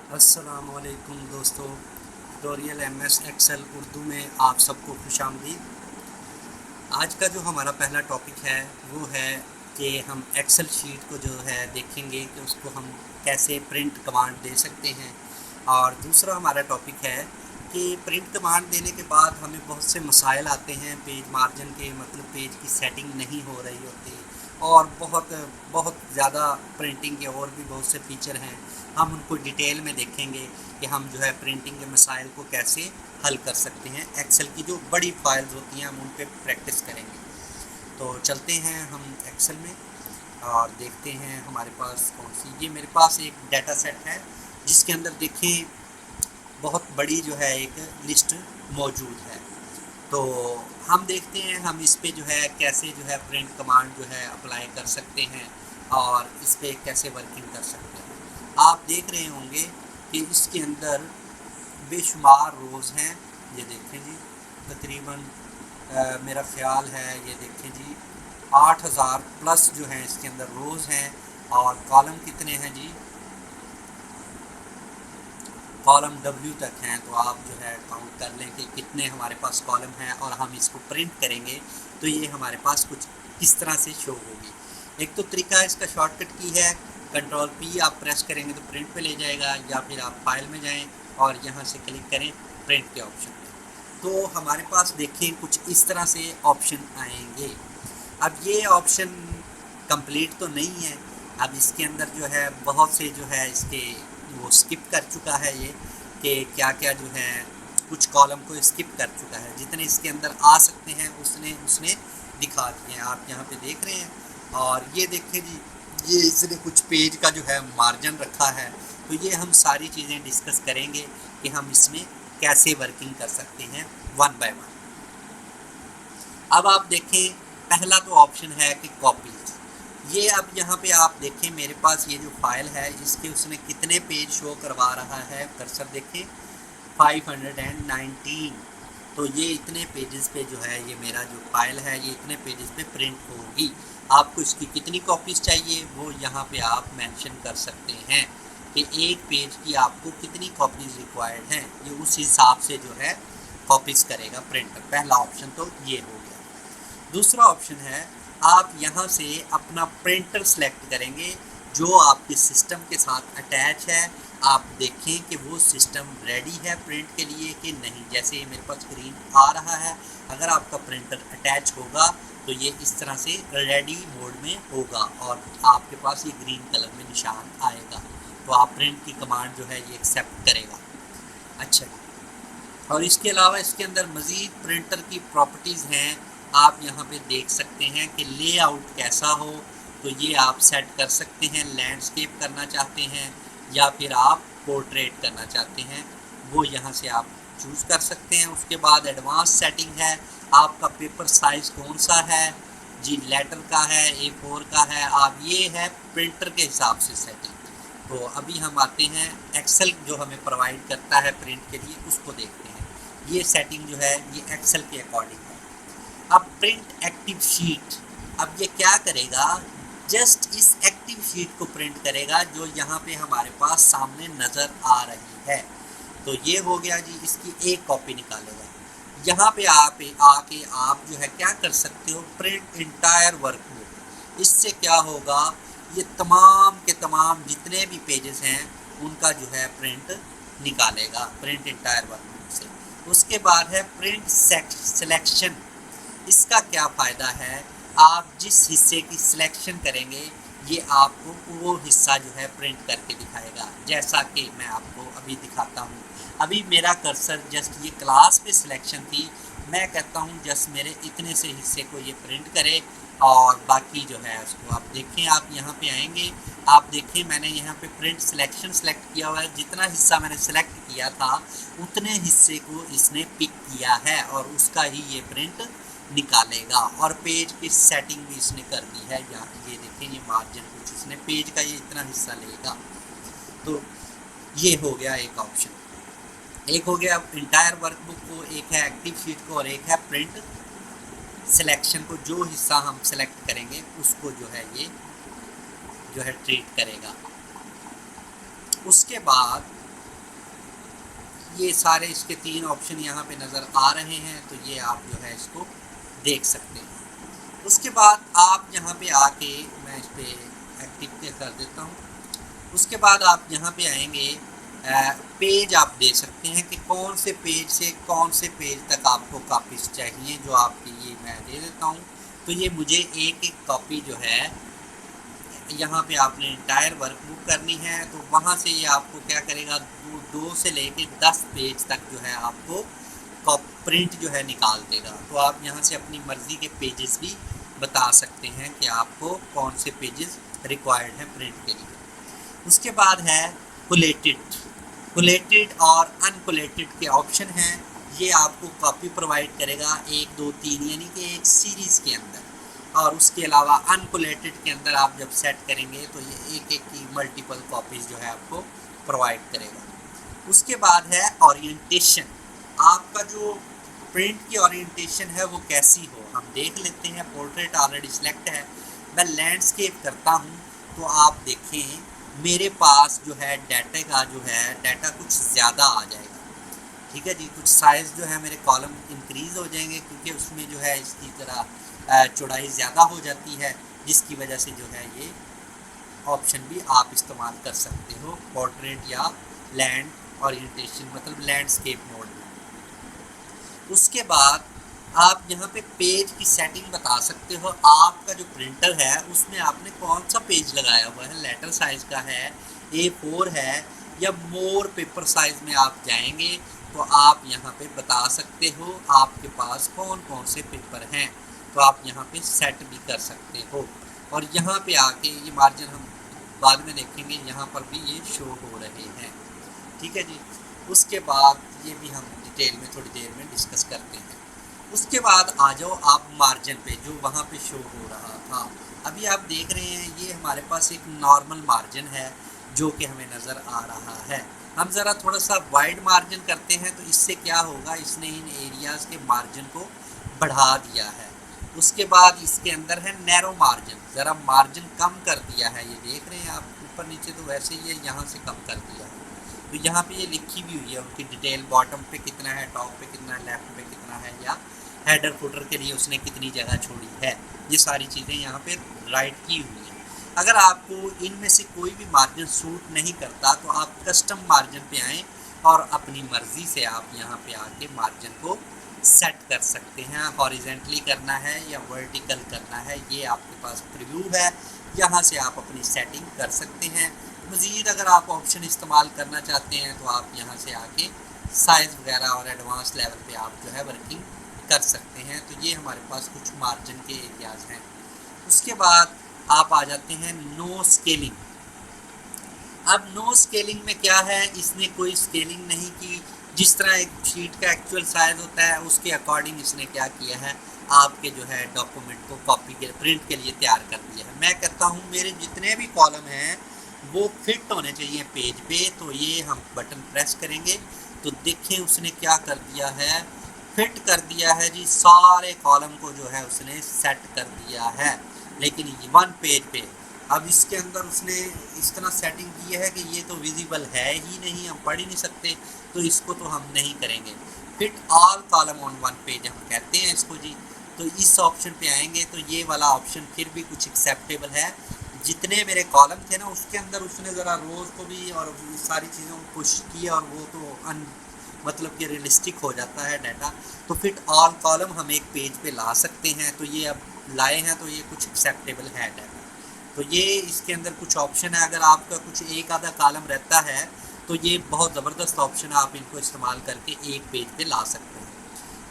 अस्सलामुअलैकुम दोस्तों। Tutorial MS Excel Urdu में आप सबको खुशामदीद। आज का जो हमारा पहला टॉपिक है वो है कि हम एक्सेल शीट को जो है देखेंगे कि उसको हम कैसे प्रिंट कमांड दे सकते हैं। और दूसरा हमारा टॉपिक है कि प्रिंट कमांड देने के बाद हमें बहुत से मसाइल आते हैं पेज मार्जिन के, मतलब पेज की सेटिंग नहीं हो रही होती और बहुत बहुत ज़्यादा प्रिंटिंग के और भी बहुत से फीचर हैं। हम उनको डिटेल में देखेंगे कि हम जो है प्रिंटिंग के मसाइल को कैसे हल कर सकते हैं। एक्सेल की जो बड़ी फाइल्स होती हैं हम उन पर प्रैक्टिस करेंगे। तो चलते हैं हम एक्सेल में और देखते हैं हमारे पास कौन सी। ये मेरे पास एक डाटा सेट है जिसके अंदर देखें बहुत बड़ी जो है एक लिस्ट मौजूद है। तो हम देखते हैं हम इस पे जो है कैसे जो है प्रिंट कमांड जो है अप्लाई कर सकते हैं और इस पे कैसे वर्किंग कर सकते हैं। आप देख रहे होंगे कि इसके अंदर बेशुमार रोज़ हैं। ये देखें जी, तकरीबन मेरा ख़्याल है ये देखें जी 8000 प्लस जो हैं इसके अंदर रोज़ हैं। और कॉलम कितने हैं जी, कॉलम W तक हैं। तो आप जो है काउंट कर लें कि कितने हमारे पास कॉलम हैं और हम इसको प्रिंट करेंगे तो ये हमारे पास कुछ किस तरह से शो होगी। एक तो तरीका इसका शॉर्टकट की है, कंट्रोल P आप प्रेस करेंगे तो प्रिंट पे ले जाएगा, या फिर आप फाइल में जाएं और यहाँ से क्लिक करें प्रिंट के ऑप्शन पे। तो हमारे पास देखें कुछ इस तरह से ऑप्शन आएंगे। अब ये ऑप्शन कंप्लीट तो नहीं है, अब इसके अंदर जो है बहुत से जो है इसके वो स्किप कर चुका है ये कि क्या क्या जो है कुछ कॉलम को स्किप कर चुका है। जितने इसके अंदर आ सकते हैं उसने उसने दिखा दिए हैं, आप यहाँ पे देख रहे हैं। और ये देखें जी, ये इसने कुछ पेज का जो है मार्जिन रखा है। तो ये हम सारी चीज़ें डिस्कस करेंगे कि हम इसमें कैसे वर्किंग कर सकते हैं वन बाय वन। अब आप देखें पहला तो ऑप्शन है कि कॉपीज। ये अब यहाँ पे आप देखें मेरे पास ये जो फाइल है इसके उसने कितने पेज शो करवा रहा है, कर्सर देखें 519। तो ये इतने पेजेस पे जो है ये मेरा जो फाइल है ये इतने पेजेस पे प्रिंट होगी। आपको इसकी कितनी कॉपीज़ चाहिए वो यहाँ पे आप मेंशन कर सकते हैं कि एक पेज की आपको कितनी कॉपीज़ रिक्वायर्ड हैं। ये उस हिसाब से जो है कॉपीज़ करेगा प्रिंटर। पहला ऑप्शन तो ये हो गया। दूसरा ऑप्शन है आप यहाँ से अपना प्रिंटर सेलेक्ट करेंगे जो आपके सिस्टम के साथ अटैच है। आप देखें कि वो सिस्टम रेडी है प्रिंट के लिए कि नहीं। जैसे ये मेरे पास स्क्रीन आ रहा है, अगर आपका प्रिंटर अटैच होगा तो ये इस तरह से रेडी मोड में होगा और आपके पास ये ग्रीन कलर में निशान आएगा। तो आप प्रिंट की कमांड जो है ये एक्सेप्ट करेगा। अच्छा, और इसके अलावा इसके अंदर मज़ीद प्रिंटर की प्रॉपर्टीज़ हैं। आप यहाँ पे देख सकते हैं कि लेआउट कैसा हो, तो ये आप सेट कर सकते हैं। लैंडस्केप करना चाहते हैं या फिर आप पोर्ट्रेट करना चाहते हैं, वो यहाँ से आप चूज़ कर सकते हैं। उसके बाद एडवांस सेटिंग है, आपका पेपर साइज़ कौन सा है जी, लेटर का है, A4 का है, आप ये है प्रिंटर के हिसाब से सेटिंग। तो अभी हम आते हैं एक्सेल जो हमें प्रोवाइड करता है प्रिंट के लिए, उसको देखते हैं। ये सेटिंग जो है ये एक्सेल के अकॉर्डिंग है। अब प्रिंट एक्टिव शीट, अब ये क्या करेगा, जस्ट इस एक्टिव शीट को प्रिंट करेगा जो यहाँ पे हमारे पास सामने नज़र आ रही है। तो ये हो गया जी, इसकी एक कॉपी निकालेगा। यहाँ पे आप आके आप जो है क्या कर सकते हो, प्रिंट इंटायर वर्कबुक। इससे क्या होगा, ये तमाम के तमाम जितने भी पेजेस हैं उनका जो है प्रिंट निकालेगा प्रिंट इंटायर वर्कबुक से। उसके बाद है प्रिंट सिलेक्शन। इसका क्या फ़ायदा है, आप जिस हिस्से की सिलेक्शन करेंगे ये आपको वो हिस्सा जो है प्रिंट करके दिखाएगा। जैसा कि मैं आपको अभी दिखाता हूँ। अभी मेरा कर्सर जस्ट ये क्लास पे सिलेक्शन थी, मैं कहता हूँ जस्ट मेरे इतने से हिस्से को ये प्रिंट करे और बाकी जो है उसको आप देखें। आप यहाँ पे आएंगे, आप देखें मैंने यहाँ पे प्रिंट सिलेक्शन सेलेक्ट किया हुआ है। जितना हिस्सा मैंने सेलेक्ट किया था उतने हिस्से को इसने पिक किया है और उसका ही ये प्रिंट निकालेगा। और पेज की सेटिंग भी इसने कर दी है। यहाँ ये देखें ये मार्जिन कुछ इसने पेज का ये इतना हिस्सा लेगा। तो ये हो गया एक ऑप्शन। एक हो गया इंटायर वर्कबुक को, एक है एक्टिव शीट को और एक है प्रिंट सिलेक्शन को। जो हिस्सा हम सेलेक्ट करेंगे उसको जो है ये जो है ट्रीट करेगा। उसके बाद ये सारे इसके 3 ऑप्शन यहाँ पे नज़र आ रहे हैं, तो ये आप जो है इसको देख सकते हैं। उसके बाद आप यहाँ पे आके, मैं इस पर एक्टिव कर देता हूँ। उसके बाद आप यहाँ पे आएंगे, पेज आप दे सकते हैं कि कौन से पेज से कौन से पेज तक आपको कॉपीज़ चाहिए, जो आपकी ये मैं दे देता हूँ। तो ये मुझे एक एक कॉपी जो है यहाँ पे आपने इंटायर वर्क बुक करनी है, तो वहाँ से ये आपको क्या करेगा, 2 से लेके 10 पेज तक जो है आपको प्रिंट जो है निकाल देगा। तो आप यहाँ से अपनी मर्ज़ी के पेजेस भी बता सकते हैं कि आपको कौन से पेजेस रिक्वायर्ड हैं प्रिंट के लिए। उसके बाद है कोलेटेड और अनकोलेटेड के ऑप्शन हैं। ये आपको कॉपी प्रोवाइड करेगा 1, 2, 3 यानी कि एक सीरीज़ के अंदर, और उसके अलावा अनकोलेटेड के अंदर आप जब सेट करेंगे तो ये एक एक की मल्टीपल कॉपीज़ जो है आपको प्रोवाइड करेगा। उसके बाद है ओरिएंटेशन। आपका जो प्रिंट की ओरिएंटेशन है वो कैसी हो, हम देख लेते हैं। पोर्ट्रेट ऑलरेडी सिलेक्ट है, मैं लैंडस्केप करता हूँ तो आप देखें मेरे पास जो है डाटा का जो है डाटा कुछ ज़्यादा आ जाएगा। ठीक है जी, कुछ साइज़ जो है मेरे कॉलम इंक्रीज़ हो जाएंगे, क्योंकि उसमें जो है इसकी तरह चौड़ाई ज़्यादा हो जाती है, जिसकी वजह से जो है ये ऑप्शन भी आप इस्तेमाल कर सकते हो, पोर्ट्रेट या लैंड ओरिएंटेशन मतलब लैंडस्केप मोड में। उसके बाद आप यहाँ पे पेज की सेटिंग बता सकते हो। आपका जो प्रिंटर है उसमें आपने कौन सा पेज लगाया हुआ है, लेटर साइज़ का है, A4 है या मोर पेपर साइज़ में आप जाएंगे तो आप यहाँ पे बता सकते हो आपके पास कौन कौन से पेपर हैं, तो आप यहाँ पे सेट भी कर सकते हो। और यहाँ पे आके ये मार्जिन हम बाद में देखेंगे, यहाँ पर भी ये शो हो रहे हैं। ठीक है जी, उसके बाद ये भी हम डिटेल में थोड़ी देर में डिस्कस करते हैं। उसके बाद आ जाओ आप मार्जिन पे, जो वहाँ पे शो हो रहा था। अभी आप देख रहे हैं ये हमारे पास एक नॉर्मल मार्जिन है जो कि हमें नज़र आ रहा है। हम ज़रा थोड़ा सा वाइड मार्जिन करते हैं तो इससे क्या होगा, इसने इन एरियाज़ के मार्जिन को बढ़ा दिया है। उसके बाद इसके अंदर है नैरो मार्जिन, ज़रा मार्जिन कम कर दिया है। ये देख रहे हैं आप ऊपर नीचे, तो वैसे ही है, यहाँ से कम कर दिया है। तो यहाँ पे ये लिखी भी हुई है उनकी डिटेल, बॉटम पे कितना है, टॉप पे कितना है, लेफ्ट पे कितना है, या हेडर फुटर के लिए उसने कितनी जगह छोड़ी है, ये सारी चीज़ें यहाँ पे राइट की हुई हैं। अगर आपको इनमें से कोई भी मार्जिन सूट नहीं करता तो आप कस्टम मार्जिन पे आएँ और अपनी मर्ज़ी से आप यहाँ पे आके मार्जिन को सेट कर सकते हैं। हॉरिजेंटली करना है या वर्टिकल करना है, ये आपके पास प्रीव्यू है, यहाँ से आप अपनी सेटिंग कर सकते हैं। मज़ीद अगर आप ऑप्शन इस्तेमाल करना चाहते हैं तो आप यहाँ से आके साइज़ वगैरह और एडवांस लेवल पे आप जो है वर्किंग कर सकते हैं। तो ये हमारे पास कुछ मार्जिन के एरियाज़ हैं। उसके बाद आप आ जाते हैं नो स्केलिंग। अब नो स्केलिंग में क्या है, इसने कोई स्केलिंग नहीं की। जिस तरह एक शीट का एक्चुअल साइज़ होता है उसके अकॉर्डिंग इसने क्या किया है, आपके जो है डॉक्यूमेंट को कॉपी के प्रिंट के लिए तैयार कर दिया है। मैं कहता हूँ मेरे जितने भी कॉलम हैं वो फिट होने चाहिए पेज पे, तो ये हम बटन प्रेस करेंगे तो देखें उसने क्या कर दिया है, फिट कर दिया है जी। सारे कॉलम को जो है उसने सेट कर दिया है, लेकिन 1 पेज पे। अब इसके अंदर उसने इस तरह सेटिंग की है कि ये तो विजिबल है ही नहीं, हम पढ़ ही नहीं सकते, तो इसको तो हम नहीं करेंगे। Fit all column on 1 page हम कहते हैं इसको जी। तो इस ऑप्शन पे आएंगे तो ये वाला ऑप्शन फिर भी कुछ एक्सेप्टेबल है। जितने मेरे कॉलम थे ना उसके अंदर उसने ज़रा रोज़ को भी और सारी चीज़ों को पुश किया, और वो तो मतलब कि रियलिस्टिक हो जाता है डाटा। तो फिट ऑल कॉलम हम एक पेज पे ला सकते हैं, तो ये अब लाए हैं तो ये कुछ एक्सेप्टेबल है डाटा। तो ये इसके अंदर कुछ ऑप्शन है। अगर आपका कुछ एक आधा कॉलम रहता है तो ये बहुत ज़बरदस्त ऑप्शन है, आप इनको इस्तेमाल करके एक पेज पे ला सकते हैं।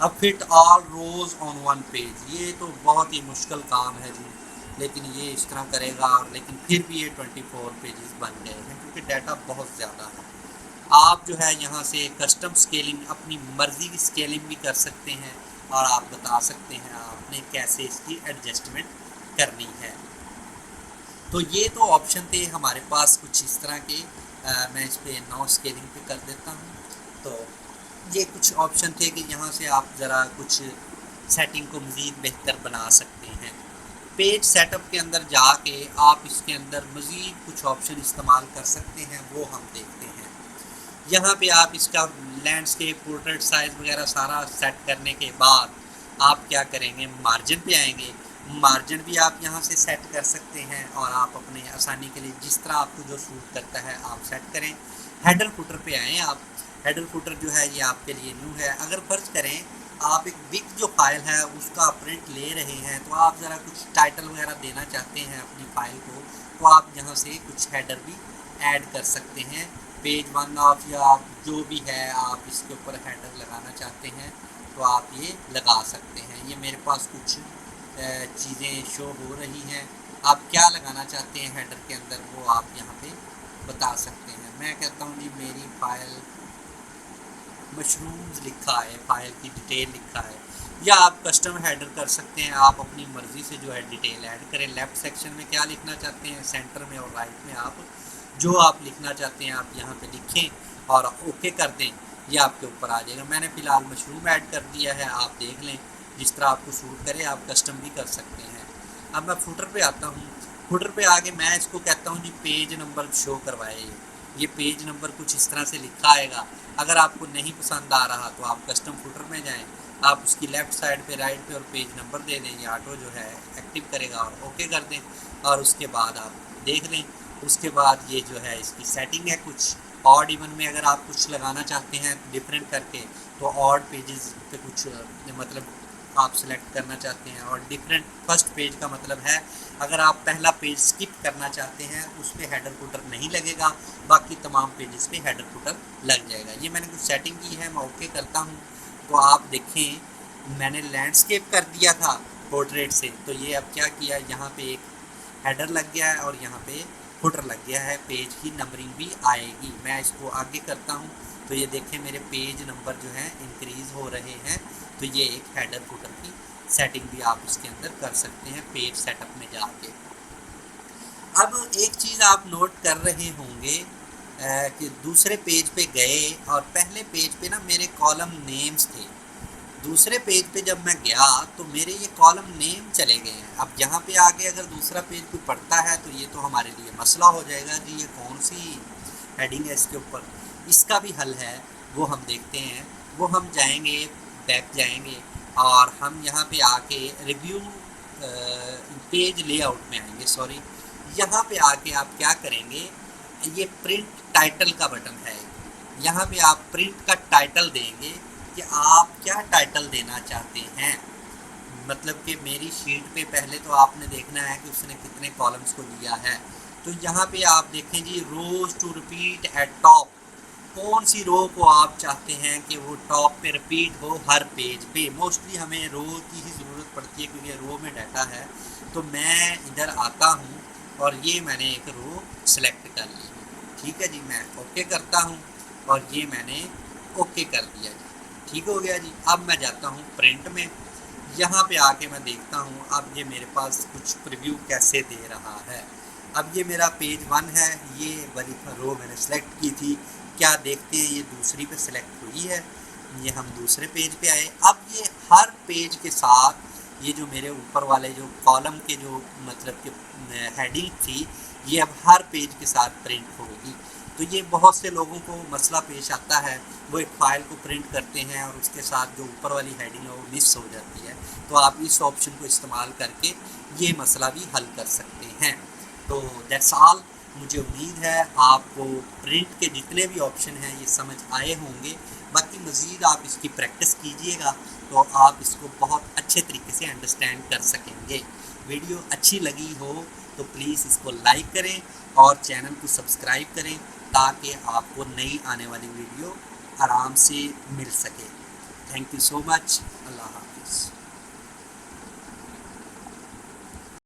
अब fit all rows on 1 page, ये तो बहुत ही मुश्किल काम है जी, लेकिन ये इस तरह करेगा। और लेकिन फिर भी ये 24 पेजेस बन गए हैं क्योंकि डाटा बहुत ज़्यादा है। आप जो है यहाँ से कस्टम स्केलिंग अपनी मर्ज़ी की स्केलिंग भी कर सकते हैं, और आप बता सकते हैं आपने कैसे इसकी एडजस्टमेंट करनी है। तो ये तो ऑप्शन थे हमारे पास कुछ इस तरह के। मैं इस पर नो स्केलिंग पे कर देता हूँ। तो ये कुछ ऑप्शन थे कि यहाँ से आप ज़रा कुछ सेटिंग को मज़ीद बेहतर बना सकते हैं। पेज सेटअप के अंदर जाके आप इसके अंदर मज़ीद कुछ ऑप्शन इस्तेमाल कर सकते हैं, वो हम देखते हैं। यहाँ पे आप इसका लैंडस्केप, पोर्ट्रेट साइज़ वगैरह सारा सेट करने के बाद आप क्या करेंगे, मार्जिन पे आएंगे। मार्जिन भी आप यहाँ से सेट कर सकते हैं और आप अपने आसानी के लिए जिस तरह आपको जो सूट करता है आप सेट करें। हेडर फुटर पे आएँ आप। हेडर फुटर जो है ये आपके लिए न्यू है। अगर फर्ज करें आप एक बिग जो फाइल है उसका प्रिंट ले रहे हैं, तो आप ज़रा कुछ टाइटल वगैरह देना चाहते हैं अपनी फाइल को, तो आप यहाँ से कुछ हेडर भी ऐड कर सकते हैं। पेज 1 ऑफ या जो भी है आप इसके ऊपर हेडर लगाना चाहते हैं तो आप ये लगा सकते हैं। ये मेरे पास कुछ चीज़ें शो हो रही हैं। आप क्या लगाना चाहते हैं हेडर के अंदर वो आप यहाँ पे बता सकते हैं। मैं कहता हूँ जी मेरी फाइल मशरूम्स लिखा है, फाइल की डिटेल लिखा है, या आप कस्टम हेडर कर सकते हैं। आप अपनी मर्ज़ी से जो है डिटेल ऐड करें। लेफ़्ट सेक्शन में क्या लिखना चाहते हैं, सेंटर में और राइट में आप जो आप लिखना चाहते हैं आप यहाँ पे लिखें और ओके कर दें, ये आपके ऊपर आ जाएगा। मैंने फ़िलहाल मशरूम ऐड कर दिया है, आप देख लें जिस तरह आपको सूट करे आप कस्टम भी कर सकते हैं। अब मैं फुटर पे आता हूँ। फुटर पे आके मैं इसको कहता हूँ जी पेज नंबर शो करवाए। ये पेज नंबर कुछ इस तरह से लिखा आएगा। अगर आपको नहीं पसंद आ रहा तो आप कस्टम फुटर में जाएं, आप उसकी लेफ़्ट साइड पे राइट पे और पेज नंबर दे दें, ये ऑटो जो है एक्टिव करेगा और ओके कर दें और उसके बाद आप देख लें। उसके बाद ये जो है इसकी सेटिंग है कुछ ऑड इवन में। अगर आप कुछ लगाना चाहते हैं डिफरेंट करके तो ऑड पेजेस पे कुछ मतलब आप सिलेक्ट करना चाहते हैं, और डिफरेंट फर्स्ट पेज का मतलब है अगर आप पहला पेज स्किप करना चाहते हैं उस पर हेडर फुटर नहीं लगेगा, बाकी तमाम पेजेस पे हेडर फुटर लग जाएगा। ये मैंने कुछ सेटिंग की है, मैं ओके करता हूँ तो आप देखें मैंने लैंडस्केप कर दिया था पोर्ट्रेट से, तो ये अब क्या किया, यहाँ पे एक हेडर लग गया है और यहाँ पे फुटर लग गया है। पेज की नंबरिंग भी आएगी। मैं इसको आगे करता हूँ तो ये देखें मेरे पेज नंबर जो हैं इंक्रीज़ हो रहे हैं। तो ये एक हेडर फुटर की सेटिंग भी आप इसके अंदर कर सकते हैं पेज सेटअप में जाके। अब एक चीज़ आप नोट कर रहे होंगे कि दूसरे पेज पे गए और पहले पेज पे ना मेरे कॉलम नेम्स थे। दूसरे पेज पे जब मैं गया तो मेरे ये कॉलम नेम चले गए हैं। अब यहाँ पे आगे अगर दूसरा पेज कोई पढ़ता है तो ये तो हमारे लिए मसला हो जाएगा जी, ये कौन सी हेडिंग है इसके ऊपर। इसका भी हल है, वो हम देखते हैं। वो हम जाएंगे, बैक जाएंगे और हम यहाँ पे आके रिव्यू पेज लेआउट में आएंगे। सॉरी, यहाँ पे आके आप क्या करेंगे, ये प्रिंट टाइटल का बटन है, यहाँ पे आप प्रिंट का टाइटल देंगे कि आप क्या टाइटल देना चाहते हैं। मतलब कि मेरी शीट पे पहले तो आपने देखना है कि उसने कितने कॉलम्स को लिया है। तो यहाँ पे आप देखें जी रोज टू रिपीट एट टॉप, कौन सी रो को आप चाहते हैं कि वो टॉप पे रिपीट हो हर पेज पे। मोस्टली हमें रो की ही ज़रूरत पड़ती है क्योंकि रो में डाटा है। तो मैं इधर आता हूँ और ये मैंने एक रो सिलेक्ट कर ली, ठीक है जी। मैं ओके करता हूँ और ये मैंने ओके कर दिया जी, ठीक हो गया जी। अब मैं जाता हूँ प्रिंट में, यहाँ पे आके मैं देखता हूँ अब ये मेरे पास कुछ प्रीव्यू कैसे दे रहा है। अब ये मेरा पेज 1 है, ये वाली रो मैंने सेलेक्ट की थी। क्या देखते हैं ये दूसरी पे सिलेक्ट हुई है। ये हम दूसरे पेज पे आए। अब ये हर पेज के साथ ये जो मेरे ऊपर वाले जो कॉलम के जो मतलब कि हेडिंग थी ये अब हर पेज के साथ प्रिंट होगी। तो ये बहुत से लोगों को मसला पेश आता है, वो एक फ़ाइल को प्रिंट करते हैं और उसके साथ जो ऊपर वाली हेडिंग है वो मिस हो जाती है। तो आप इस ऑप्शन को इस्तेमाल करके ये मसला भी हल कर सकते हैं। तो दैट्स ऑल। मुझे उम्मीद है आपको प्रिंट के जितने भी ऑप्शन हैं ये समझ आए होंगे। बाकी मज़ीद आप इसकी प्रैक्टिस कीजिएगा तो आप इसको बहुत अच्छे तरीके से अंडरस्टैंड कर सकेंगे। वीडियो अच्छी लगी हो तो प्लीज़ इसको लाइक करें और चैनल को सब्सक्राइब करें ताकि आपको नई आने वाली वीडियो आराम से मिल सके। Thank you so much. अल्लाह हाफिज़।